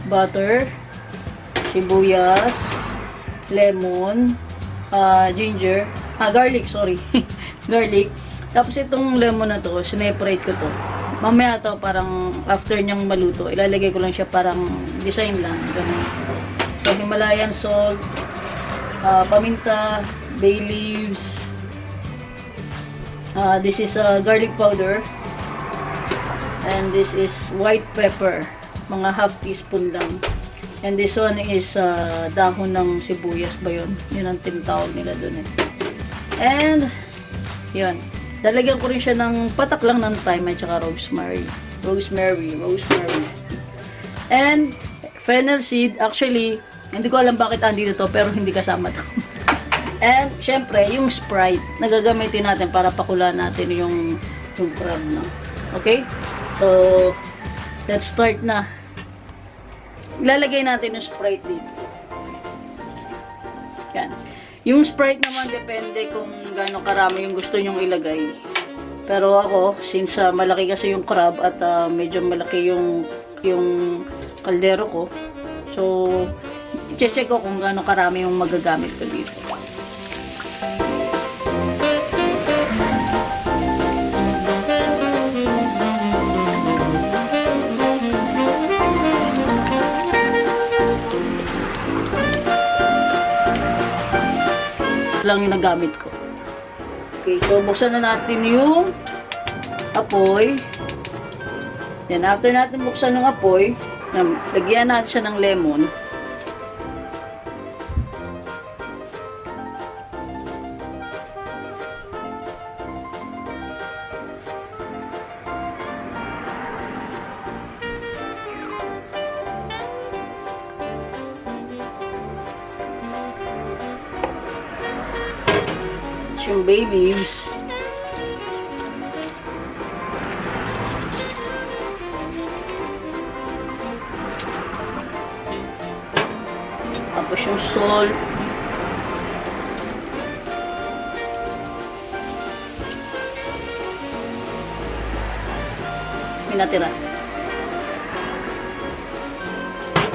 butter, sibuyas, lemon, ginger, garlic, sorry. Garlic. Tapos itong lemon na to, sineparate ko to. Mamaya to, parang after niyang maluto, ilalagay ko lang siya parang design lang. Ganun. So, Himalayan salt, paminta, bay leaves. This is garlic powder. And this is white pepper. Mga half teaspoon lang. And this one is dahon ng sibuyas ba yun? Yun ang tinatawag nila dun eh. And, yun. Lalagyan ko rin siya ng patak lang ng thyme at saka rosemary. Rosemary. And, fennel seed. Actually, hindi ko alam bakit andito to, pero hindi kasama to. And, syempre, yung sprite, nagagamitin natin para pakulaan natin yung crab, no? Okay? So, let's start na. Ilalagay natin yung sprite dito. Yan. Yung sprite naman, depende kung gaano karami yung gusto nyong ilagay. Pero ako, since malaki kasi yung crab at medyo malaki yung kaldero ko, so, i-check ko kung gaano karami yung magagamit ko dito. Lang yung nagamit ko. Okay, so buksan na natin yung apoy. Then after natin buksan yung apoy, lagyan natin siya ng lemon. Yung bay leaves. Tapos yung salt. May natira.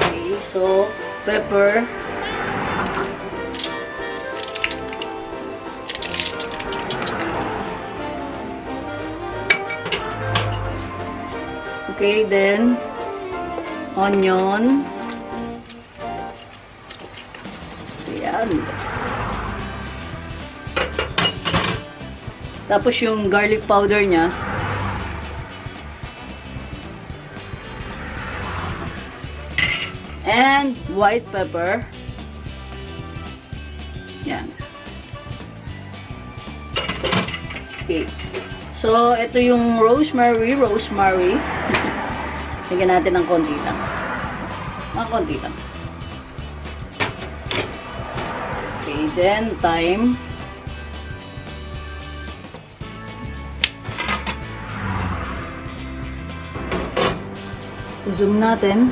Okay, so pepper. Okay, then onion. Ayan. Tapos yung garlic powder niya. And white pepper. Yan. Okay. So, ito yung rosemary. Lagyan natin ng konti lang. Konti lang. Okay, then thyme. Zoom natin.